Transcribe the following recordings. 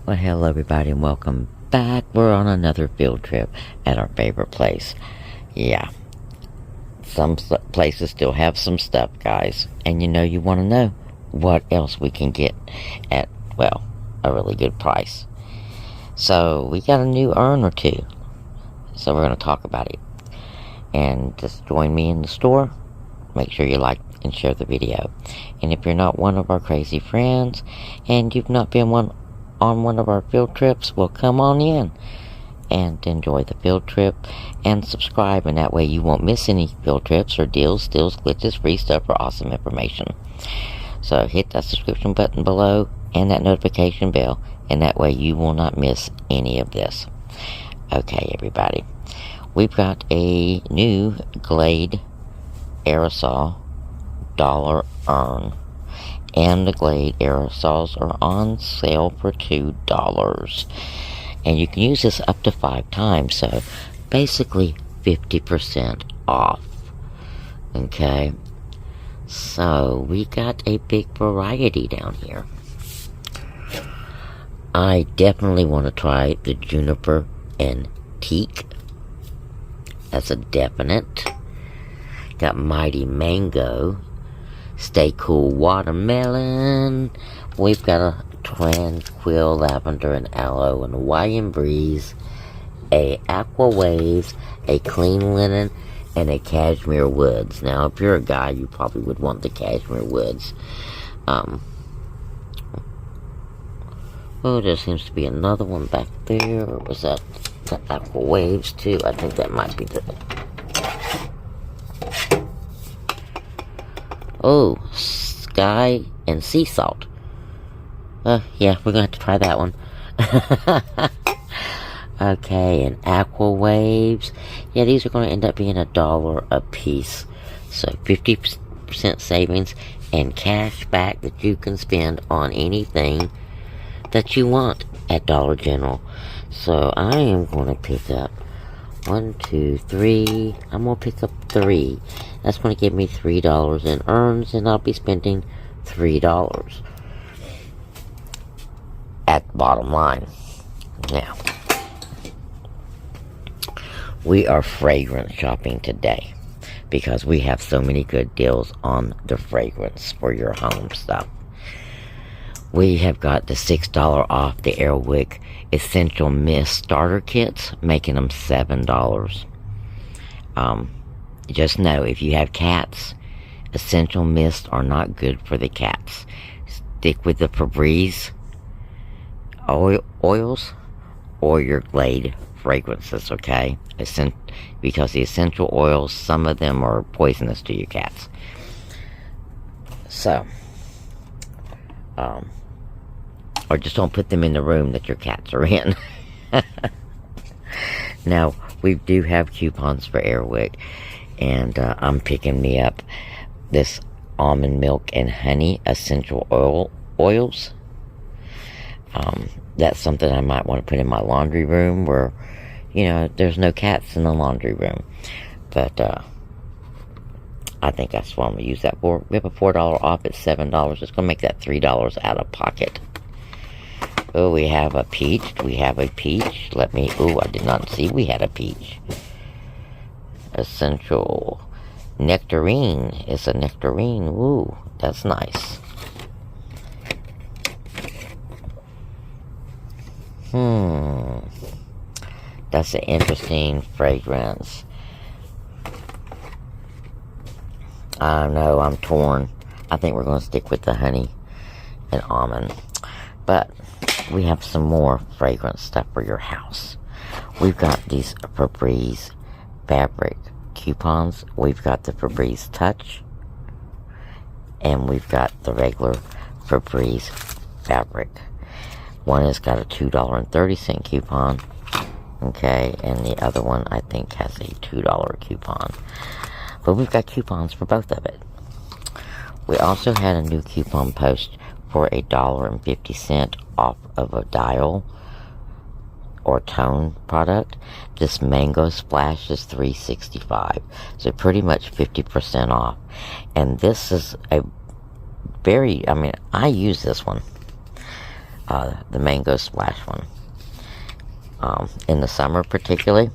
Well, hello everybody and welcome back. We're on another field trip at our favorite place. Yeah, some places still have some stuff, guys. And you want to know what else we can get at, well, a really good price. So, we got a new urn or two. So, we're going to talk about it. And just join me in the store. Make sure you like and share the video. And if you're not one of our crazy friends and you've not been on one of our field trips, well, come on in and enjoy the field trip and subscribe, and that way you won't miss any field trips or deals, steals, glitches, free stuff, or awesome information. So hit that subscription button below and that notification bell, and that way you will not miss any of this. Okay, everybody, we've got a new Glade aerosol dollar urn, and the Glade aerosols are on sale for $2, and you can use this up to 5 times, so basically 50% off. Okay, so we got a big variety down here. I definitely want to try the juniper and teak. That's a definite. Got mighty mango, stay cool watermelon. We've got a tranquil lavender and aloe and Hawaiian breeze, a aqua waves, a clean linen, and a cashmere woods. Now, if you're a guy, you probably would want the cashmere woods. Oh, there seems to be another one back there. Or was that the aqua waves too? I think that might be the... Oh, sky and sea salt. Yeah, we're gonna have to try that one. Okay, and aqua waves. Yeah, these are gonna end up being $1 a piece. So 50% savings and cash back that you can spend on anything that you want at Dollar General. So I am gonna pick up 1, 2, 3. I'm gonna pick up 3. That's gonna give me $3 in urns, and I'll be spending $3 at the bottom line. Now, we are fragrance shopping today because we have so many good deals on the fragrance for your home stuff. We have got the $6 off the Airwick Essential Mist starter kits, making them $7. Just know, if you have cats, Essential Mists are not good for the cats. Stick with the Febreze oils or your Glade fragrances, okay? Because the essential oils, some of them are poisonous to your cats. So, or just don't put them in the room that your cats are in. Now, we do have coupons for Airwick, and I'm picking me up this almond milk and honey essential oils. That's something I might want to put in my laundry room where, there's no cats in the laundry room. But I think that's what I'm going to use that for. We have a $4 off at $7. It's going to make that $3 out of pocket. Oh, we have a peach. Oh, I did not see we had a peach. Essential nectarine. It's a nectarine. Ooh, that's nice. That's an interesting fragrance. I know, I'm torn. I think we're going to stick with the honey and almond. But we have some more fragrance stuff for your house. We've got these Febreze fabric coupons. We've got the Febreze Touch. And we've got the regular Febreze fabric. One has got a $2.30 coupon. Okay, and the other one I think has a $2 coupon. But we've got coupons for both of it. We also had a new coupon post for $1.50 off of a dial or tone product. This Mango Splash is $3.65, so pretty much 50% off. And this is a very, I use this one. the mango splash one. In the summer particularly,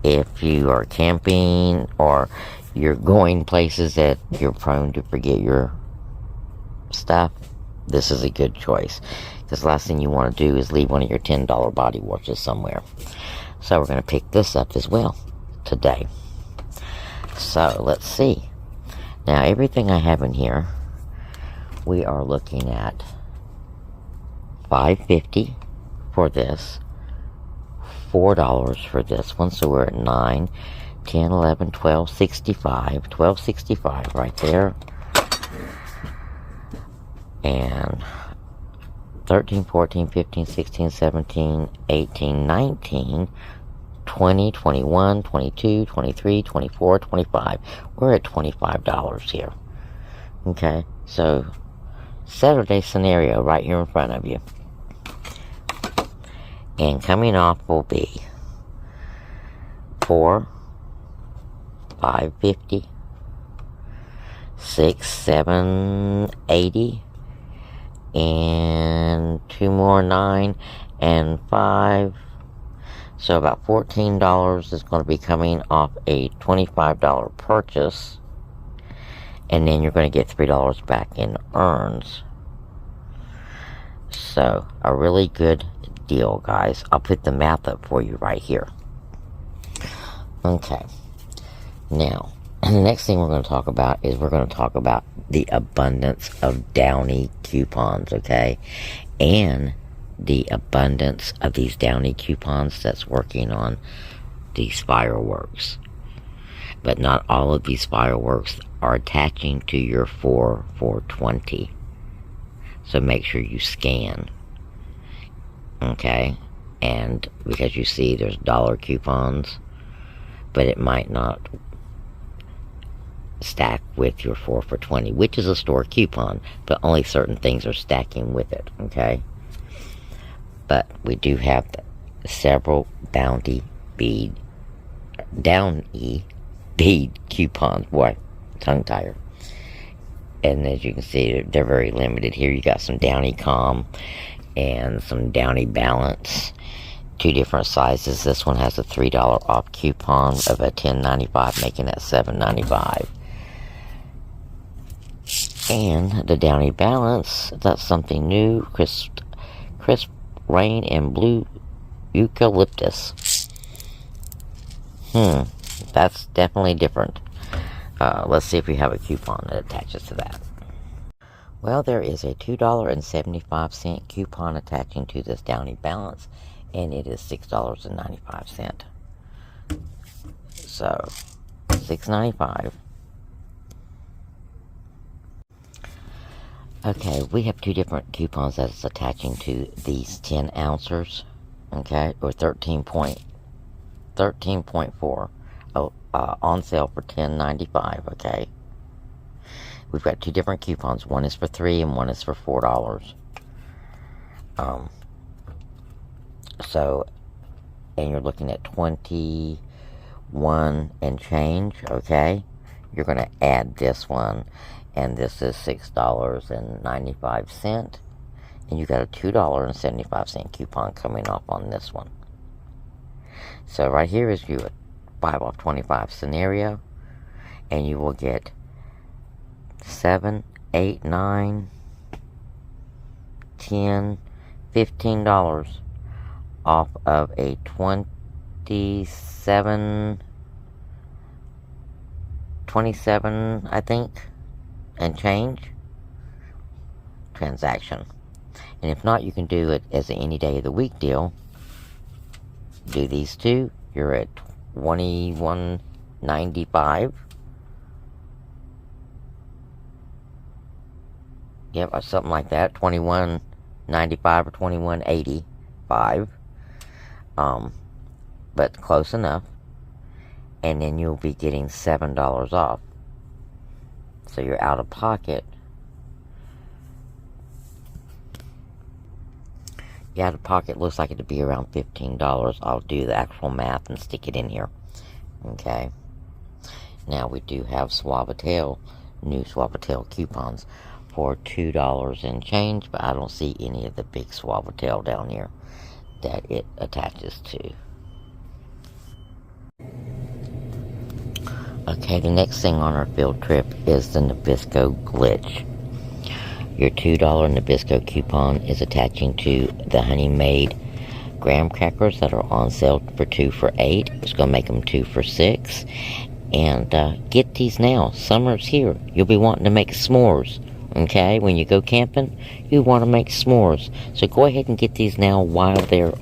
if you are camping or you're going places that you're prone to forget your stuff, this is a good choice. Because the last thing you want to do is leave one of your $10 body washes somewhere. So we're going to pick this up as well today. So let's see. Now everything I have in here, we are looking at $5.50 for this, $4 for this one, so we're at 9, 10, 11, 12, 65, 12.65 right there, and 13, 14, 15, 16, 17, 18, 19, 20, 21, 22, 23, 24, 25. We're at $25 here. Okay, so Saturday scenario right here in front of you. And coming off will be 4, 5.50, 6, 7, 80, and 2 more 9 and 5. So about $14 is going to be coming off a $25 purchase, and then you're going to get $3 back in earns. So a really good deal, guys. I'll put the math up for you right here. Okay. Now, the next thing we're going to talk about is we're going to talk about the abundance of Downy coupons, okay? And the abundance of these Downy coupons that's working on these fireworks. But not all of these fireworks are attaching to your 4/4/20. So make sure you scan. Okay? And because you see there's dollar coupons, but it might not stack with your 4/4/20, which is a store coupon, but only certain things are stacking with it, okay? But we do have several Downy bead coupons. Boy, tongue tire. And as you can see, they're very limited. Here you got some Downy Calm and some Downy Balance. 2 different sizes. This one has a $3 off coupon of a $10.95, making that $7.95. And the Downy Balance, that's something new. Crisp Rain and Blue Eucalyptus. That's definitely different. Let's see if we have a coupon that attaches to that. Well, there is a $2.75 coupon attaching to this Downy Balance, and it is $6.95. So, $6.95. Okay, we have 2 different coupons that is attaching to these 10 ounces, okay, or 13.4, on sale for $10.95, okay. We've got 2 different coupons. One is for $3 and one is for $4. So, and you're looking at 21 and change, okay. You're going to add this one, and this is $6.95, and you got a $2.75 coupon coming off on this one. So right here is you a 5 off 25 scenario, and you will get $7, $8, $9, $10, $15 off of a 27, I think, and change transaction. And if not, you can do it as an any day of the week deal. Do these 2, you're at $21.95. Yep, or something like that. $21.95 or $21.85. But close enough. And then you'll be getting $7 off. So you're out of pocket. Your out of pocket looks like it'd be around $15. I'll do the actual math and stick it in here. Okay. Now we do have Suavitel, new Suavitel coupons for $2 and change, but I don't see any of the big swallowtail down here that it attaches to. Okay, the next thing on our field trip is the Nabisco glitch. Your $2 Nabisco coupon is attaching to the Honey Maid graham crackers that are on sale for 2 for $8. It's going to make them 2 for $6. And get these now. Summer's here. You'll be wanting to make s'mores. Okay? When you go camping, you want to make s'mores. So go ahead and get these now while they're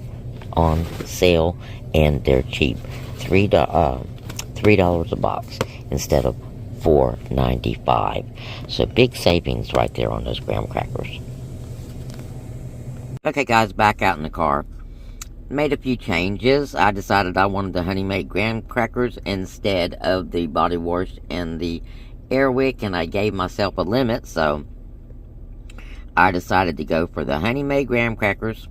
on sale and they're cheap. $3 a box instead of $4.95. So big savings right there on those graham crackers. Okay guys, back out in the car. Made a few changes. I decided I wanted the Honey Maid graham crackers instead of the body wash and the Airwick, and I gave myself a limit, so I decided to go for the Honey Maid graham crackers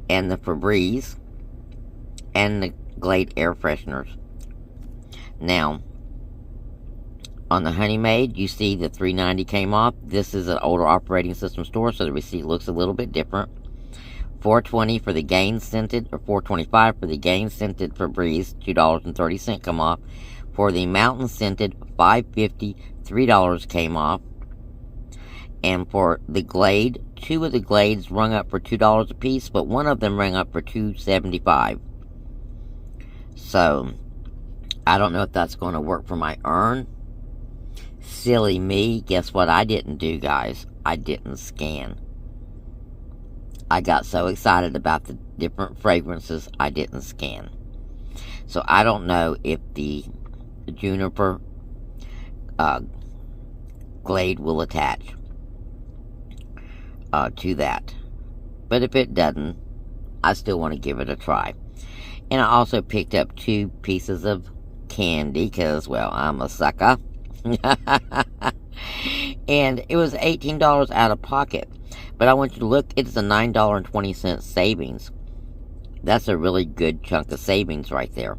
and the Febreze and the Glade air fresheners. Now, on the Honey Maid, you see the $3.90 came off. This is an older operating system store, so the receipt looks a little bit different. $4.20 for the Gain Scented, or $4.25 for the Gain Scented Febreze, $2.30 come off. For the Mountain Scented, $5.50, $3 came off. And for the Glade, 2 of the Glades rung up for $2 a piece, but one of them rang up for $2.75. So, I don't know if that's going to work for my urn. Silly me. Guess what I didn't do, guys? I didn't scan. I got so excited about the different fragrances, I didn't scan. So I don't know if the Juniper Glade will attach to that. But if it doesn't, I still want to give it a try. And I also picked up 2 pieces of candy, because, well, I'm a sucker. And it was $18 out of pocket. But I want you to look, it's a $9.20 savings. That's a really good chunk of savings right there.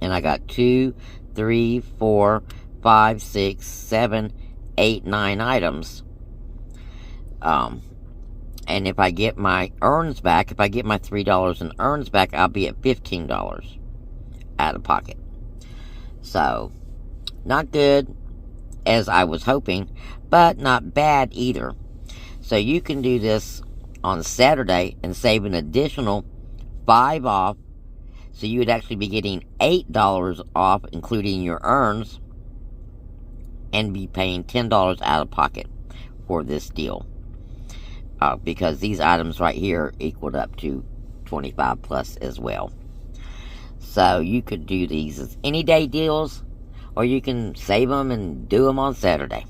And I got 2, 3, 4, 5, 6, 7, 8, 9 items. And if I get my urns back, if I get my $3 in urns back, I'll be at $15 out of pocket. So, not good as I was hoping, but not bad either. So you can do this on Saturday and save an additional $5 off. So you would actually be getting $8 off, including your urns, and be paying $10 out of pocket for this deal. Because these items right here equaled up to 25 plus as well. So you could do these as any day deals, or you can save them and do them on Saturday.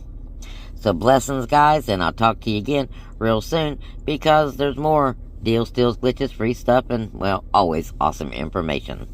So blessings, guys, and I'll talk to you again real soon, because there's more deals, steals, glitches, free stuff, and, well, always awesome information.